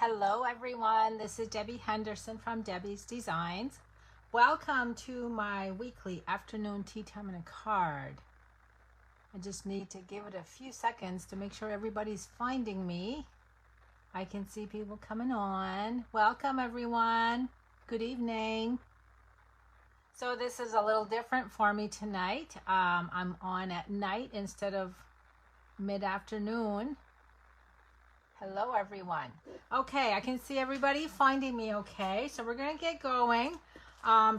Hello everyone, this is Debbie Henderson from Debbie's Designs. Welcome to my weekly afternoon tea time and a card. I just need to give it a few seconds to make sure everybody's finding me. I can see people coming on. Welcome everyone. Good evening. So this is a little different for me tonight. I'm on at night instead of mid-afternoon. Hello everyone. Okay, I can see everybody finding me okay. So we're gonna get going.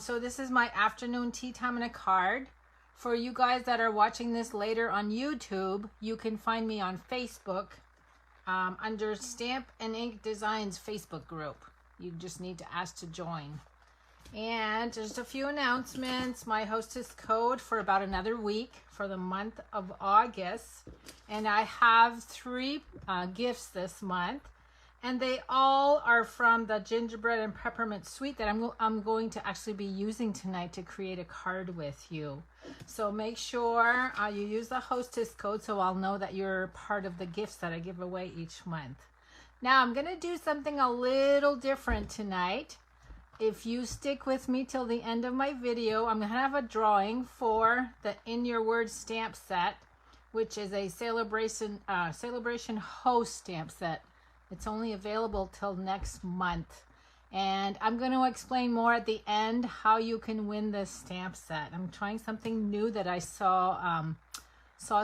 So this is my afternoon tea time and a card. For you guys that are watching this later on YouTube, you can find me on Facebook under Stamp and Ink Designs Facebook group. You just need to ask to join. And just a few announcements. My hostess code for about another week for the month of August. And I have 3 gifts this month. And they all are from the gingerbread and peppermint suite that I'm going to actually be using tonight to create a card with you. So make sure you use the hostess code so I'll know that you're part of the gifts that I give away each month. Now I'm going to do something a little different tonight. If you stick with me till the end of my video, I'm going to have a drawing for the In Your Words stamp set, which is a celebration host stamp set. It's only available till next month. And I'm going to explain more at the end how you can win this stamp set. I'm trying something new that I saw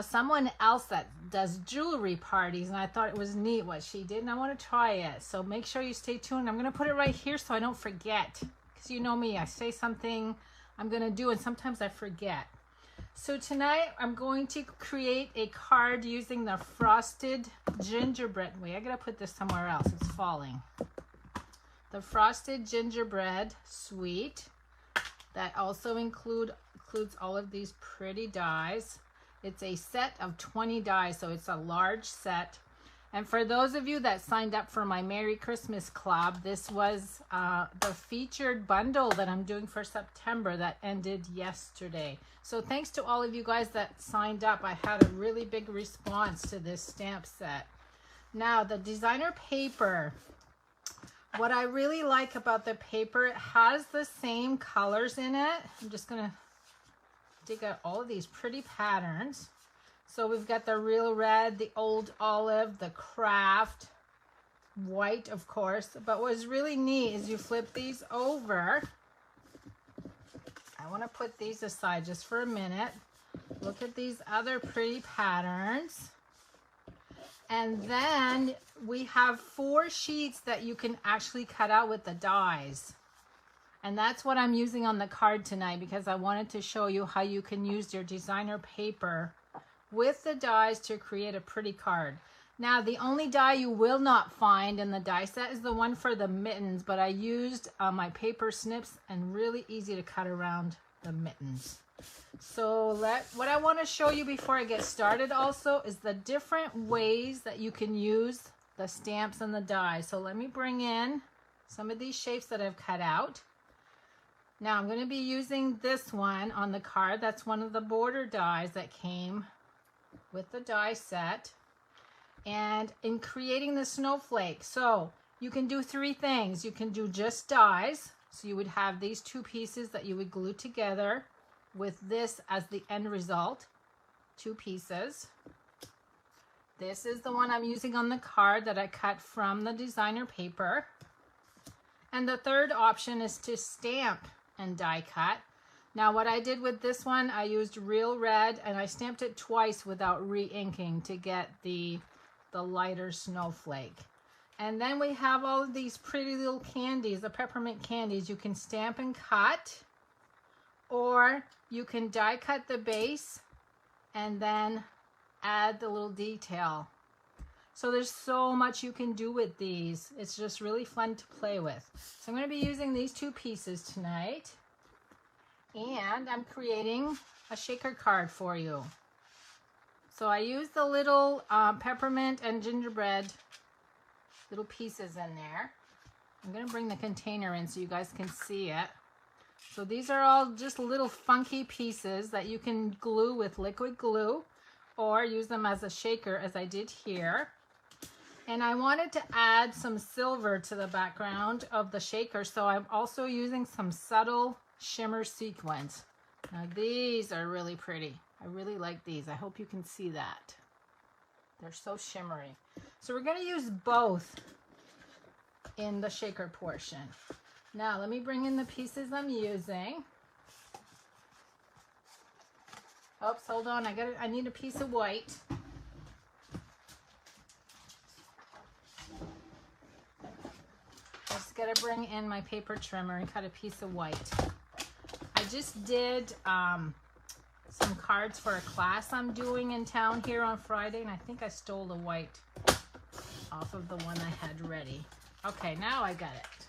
someone else that does jewelry parties, and I thought it was neat what she did, and I want to try it. So make sure you stay tuned. I'm going to put it right here so I don't forget, because you know me, I say something I'm going to do and sometimes I forget. So tonight I'm going to create a card using the frosted gingerbread. Wait, I got to put this somewhere else. It's falling. The frosted gingerbread suite that also includes all of these pretty dies. It's a set of 20 dies, so it's a large set. And for those of you that signed up for my Merry Christmas Club, this was the featured bundle that I'm doing for September that ended yesterday. So thanks to all of you guys that signed up. I had a really big response to this stamp set. Now, the designer paper. What I really like about the paper, it has the same colors in it. I'm just going to dig out all of these pretty patterns. So we've got the real red, the old olive, the craft, white of course. But what's really neat is you flip these over. I want to put these aside just for a minute. Look at these other pretty patterns. And then we have 4 sheets that you can actually cut out with the dies. And that's what I'm using on the card tonight, because I wanted to show you how you can use your designer paper with the dies to create a pretty card. Now, the only die you will not find in the die set is the one for the mittens, but I used my paper snips and really easy to cut around the mittens. So what I want to show you before I get started also is the different ways that you can use the stamps and the dies. So let me bring in some of these shapes that I've cut out. Now I'm going to be using this one on the card. That's one of the border dies that came with the die set. And in creating the snowflake, so you can do 3 things. You can do just dies. So you would have these 2 pieces that you would glue together with this as the end result. 2 pieces. This is the one I'm using on the card that I cut from the designer paper. And the third option is to stamp and die cut. Now what I did with this one, I used real red and I stamped it twice without re-inking to get the lighter snowflake. And then we have all of these pretty little candies, the peppermint candies. You can stamp and cut, or you can die cut the base and then add the little detail. So there's so much you can do with these. It's just really fun to play with. So I'm going to be using these 2 pieces tonight. And I'm creating a shaker card for you. So I used the little peppermint and gingerbread little pieces in there. I'm going to bring the container in so you guys can see it. So these are all just little funky pieces that you can glue with liquid glue or use them as a shaker as I did here. And I wanted to add some silver to the background of the shaker, so I'm also using some subtle shimmer sequins. Now these are really pretty. I really like these. I hope you can see that. They're so shimmery. So we're going to use both in the shaker portion. Now let me bring in the pieces I'm using. Oops, hold on. I need a piece of white. Just got to bring in my paper trimmer and cut a piece of white. I just did some cards for a class I'm doing in town here on Friday, and I think I stole the white off of the one I had ready. Okay, now I got it.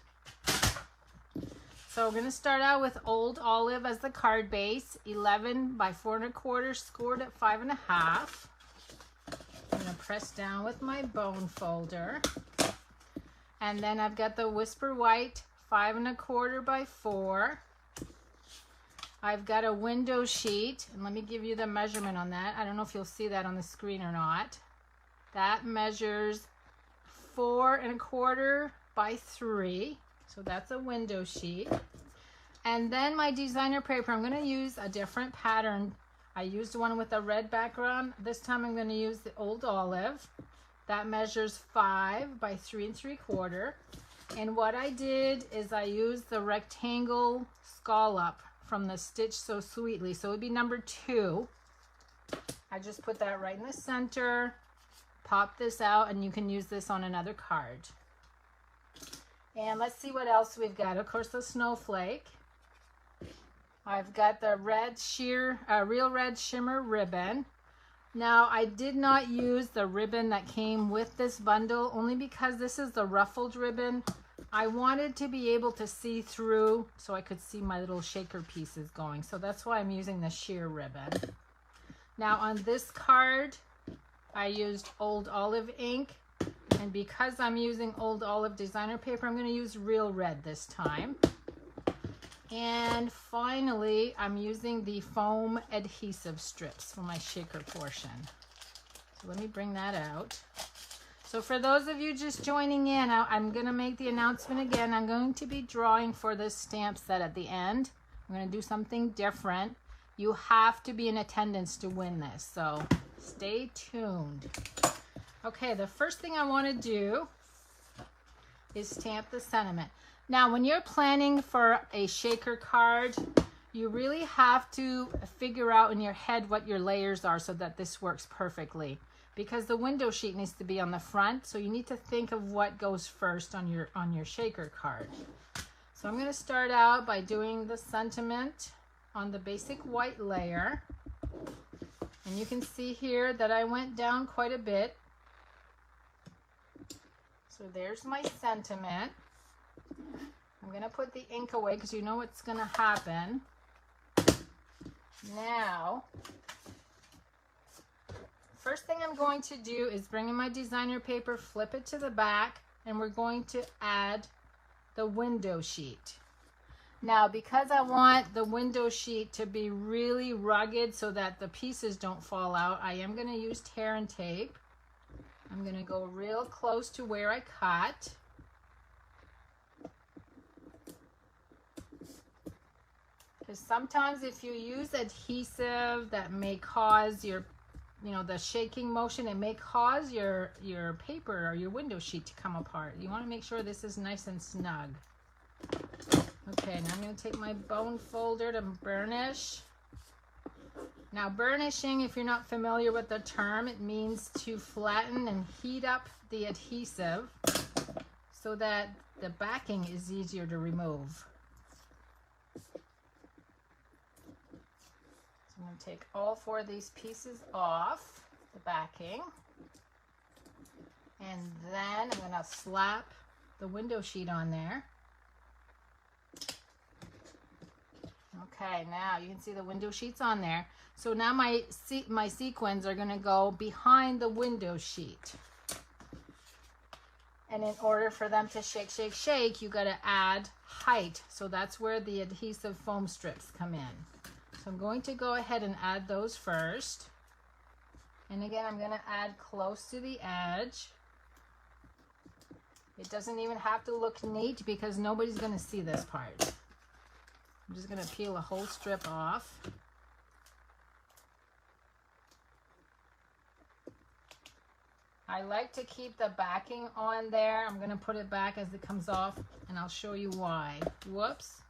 So we're going to start out with Old Olive as the card base, 11 by 4 1/4, scored at 5 1/2. I'm going to press down with my bone folder. And then I've got the Whisper White, 5 1/4 by 4. I've got a window sheet, and let me give you the measurement on that. I don't know if you'll see that on the screen or not. That measures 4 1/4 by 3. So that's a window sheet. And then my designer paper, I'm going to use a different pattern. I used one with a red background. This time I'm going to use the Old Olive. That measures 5 by 3 3/4. And what I did is I used the rectangle scallop from the Stitch So Sweetly. So it would be number 2. I just put that right in the center, pop this out, and you can use this on another card. And let's see what else we've got. Of course, the snowflake. I've got the red real red shimmer ribbon. Now, I did not use the ribbon that came with this bundle, only because this is the ruffled ribbon. I wanted to be able to see through so I could see my little shaker pieces going. So that's why I'm using the sheer ribbon. Now, on this card, I used Old Olive ink. And because I'm using Old Olive designer paper, I'm going to use real red this time. And finally, I'm using the foam adhesive strips for my shaker portion. So let me bring that out. So for those of you just joining in, I'm going to make the announcement again. I'm going to be drawing for this stamp set at the end. I'm going to do something different. You have to be in attendance to win this, so stay tuned. Okay, the first thing I want to do is stamp the sentiment. Now, when you're planning for a shaker card, you really have to figure out in your head what your layers are so that this works perfectly. Because the window sheet needs to be on the front, so you need to think of what goes first on your shaker card. So I'm going to start out by doing the sentiment on the basic white layer. And you can see here that I went down quite a bit. So there's my sentiment. I'm going to put the ink away because you know what's going to happen. Now, first thing I'm going to do is bring in my designer paper, flip it to the back, and we're going to add the window sheet. Now, because I want the window sheet to be really rugged so that the pieces don't fall out, I am going to use tear and tape. I'm going to go real close to where I cut. Because sometimes if you use adhesive, that may cause your, the shaking motion, it may cause your paper or your window sheet to come apart. You want to make sure this is nice and snug. Okay, now I'm going to take my bone folder to burnish. Now, burnishing, if you're not familiar with the term, it means to flatten and heat up the adhesive so that the backing is easier to remove. So I'm going to take all 4 of these pieces off the backing. And then I'm going to slap the window sheet on there. Okay, now you can see the window sheet's on there. So now my sequins are going to go behind the window sheet. And in order for them to shake, shake, shake, you got to add height. So that's where the adhesive foam strips come in. So I'm going to go ahead and add those first. And again, I'm going to add close to the edge. It doesn't even have to look neat because nobody's going to see this part. I'm just going to peel a whole strip off. I like to keep the backing on there. I'm going to put it back as it comes off, and I'll show you why. Whoops.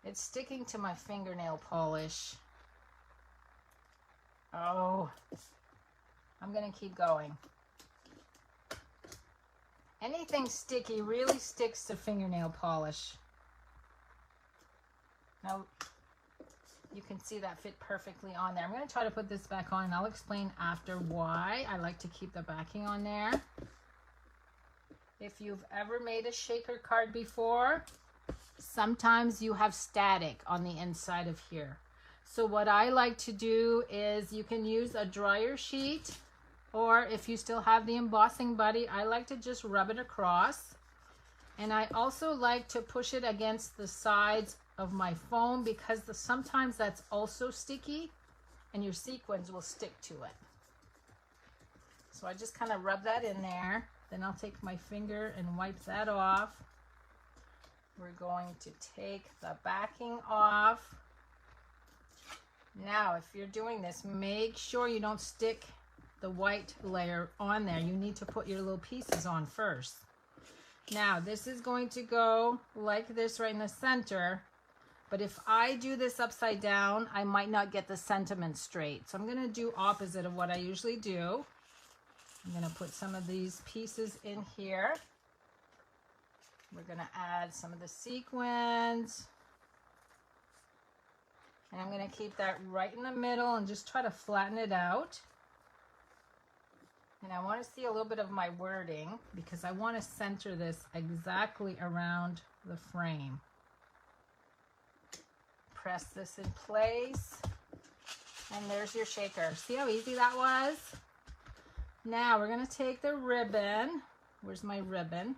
It's sticking to my fingernail polish. Oh, I'm going to keep going. Anything sticky really sticks to fingernail polish. Now, you can see that fit perfectly on there. I'm going to try to put this back on, and I'll explain after why I like to keep the backing on there. If you've ever made a shaker card before, sometimes you have static on the inside of here. So what I like to do is you can use a dryer sheet, or if you still have the embossing buddy, I like to just rub it across. And I also like to push it against the sides of my foam because sometimes that's also sticky and your sequins will stick to it. So I just kind of rub that in there. Then I'll take my finger and wipe that off. We're going to take the backing off. Now, if you're doing this, make sure you don't stick the white layer on there. You need to put your little pieces on first. Now, this is going to go like this right in the center. But if I do this upside down, I might not get the sentiment straight. So I'm going to do opposite of what I usually do. I'm going to put some of these pieces in here. We're going to add some of the sequins. And I'm going to keep that right in the middle and just try to flatten it out. And I want to see a little bit of my wording because I want to center this exactly around the frame. Press this in place, and there's your shaker. See how easy that was? Now we're going to take the ribbon. Where's my ribbon?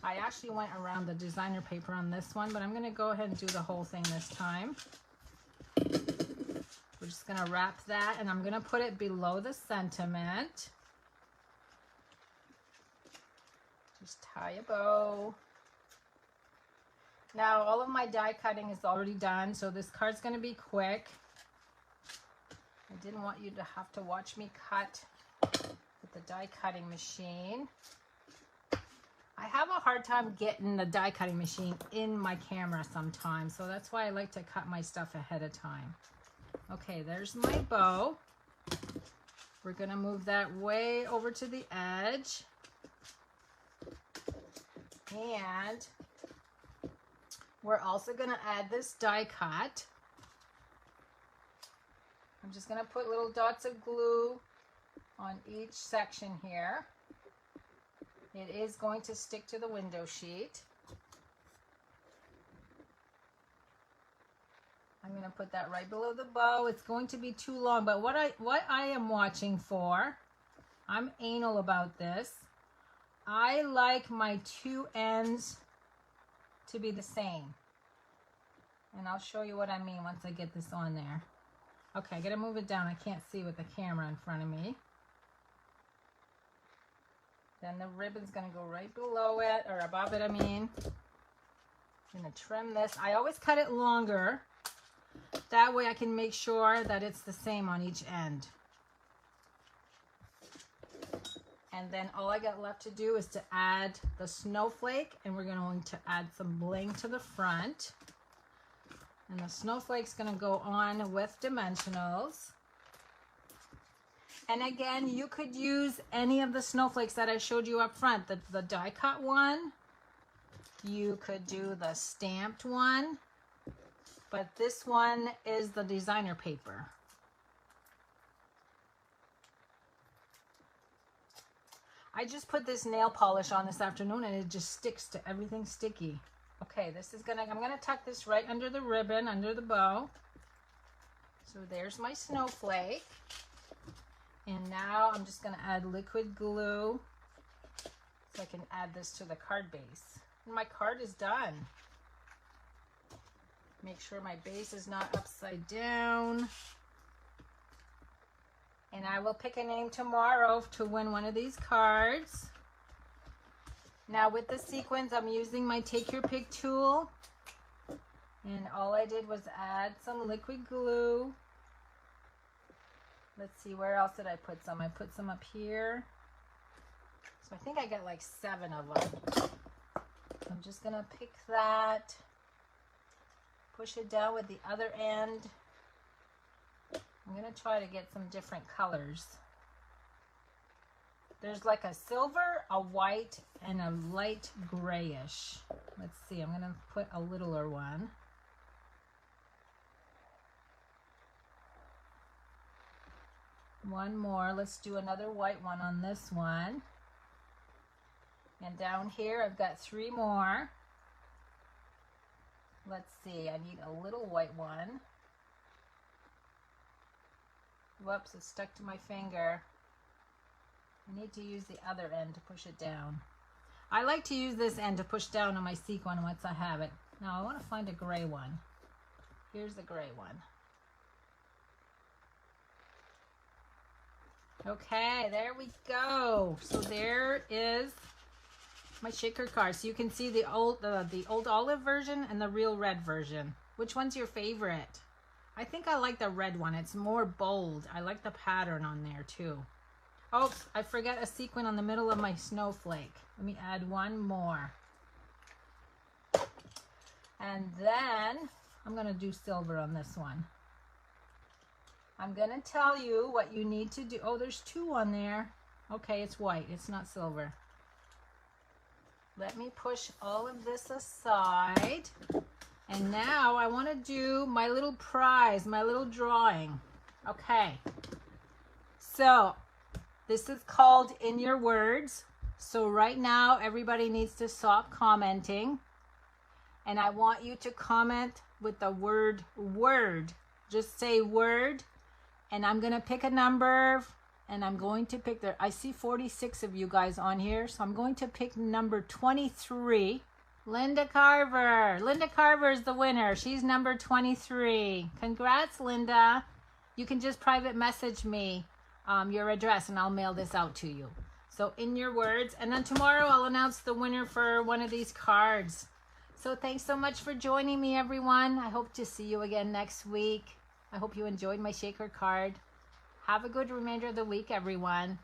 I actually went around the designer paper on this one, but I'm going to go ahead and do the whole thing this time. We're just going to wrap that, and I'm going to put it below the sentiment. Just tie a bow. Now, all of my die cutting is already done, so this card's going to be quick. I didn't want you to have to watch me cut with the die cutting machine. I have a hard time getting the die cutting machine in my camera sometimes, so that's why I like to cut my stuff ahead of time. Okay, there's my bow. We're going to move that way over to the edge. And we're also going to add this die cut. I'm just going to put little dots of glue on each section here. It is going to stick to the window sheet. I'm going to put that right below the bow. It's going to be too long, but what I am watching for, I'm anal about this. I like my two ends to be the same. And I'll show you what I mean once I get this on there. Okay, I gotta move it down. I can't see with the camera in front of me. Then the ribbon's gonna go right below it, or above it, I mean. I'm gonna trim this. I always cut it longer. That way I can make sure that it's the same on each end. And then all I got left to do is to add the snowflake, and we're going to add some bling to the front. And the snowflake's going to go on with dimensionals. And again, you could use any of the snowflakes that I showed you up front. The die cut one, you could do the stamped one, but this one is the designer paper. I just put this nail polish on this afternoon and it just sticks to everything sticky. Okay, I'm gonna tuck this right under the ribbon, under the bow. So there's my snowflake. And now I'm just gonna add liquid glue so I can add this to the card base. And my card is done. Make sure my base is not upside down. And I will pick a name tomorrow to win one of these cards. Now with the sequins, I'm using my Take Your Pick tool. And all I did was add some liquid glue. Let's see, where else did I put some? I put some up here. So I think I got like 7 of them. I'm just gonna pick that, push it down with the other end. I'm gonna try to get some different colors. There's like a silver, a white, and a light grayish. Let's see, I'm gonna put a littler one. One more, let's do another white one on this one. And down here, I've got 3 more. Let's see, I need a little white one. Whoops, it stuck to my finger. I need to use the other end to push it down. I like to use this end to push down on my sequin once I have it. Now I want to find a gray one. Here's the gray one. Okay, there we go. So there is my shaker card. So you can see the old olive version and the real red version. Which one's your favorite? I think I like the red one. It's more bold. I like the pattern on there too. Oh, I forgot a sequin on the middle of my snowflake. Let me add one more. And then I'm gonna do silver on this one. I'm gonna tell you what you need to do. Oh, there's 2 on there. Okay, it's white, it's not silver. Let me push all of this aside. And now I want to do my little prize, my little drawing. Okay. So this is called In Your Words. So right now everybody needs to stop commenting. And I want you to comment with the word word. Just say word. And I'm going to pick a number. And I'm going to pick I see 46 of you guys on here. So I'm going to pick number 23. Linda Carver. Linda Carver is the winner. She's number 23. Congrats, Linda. You can just private message me your address and I'll mail this out to you. So In Your Words. And then tomorrow I'll announce the winner for one of these cards. So thanks so much for joining me, everyone. I hope to see you again next week. I hope you enjoyed my shaker card. Have a good remainder of the week, everyone.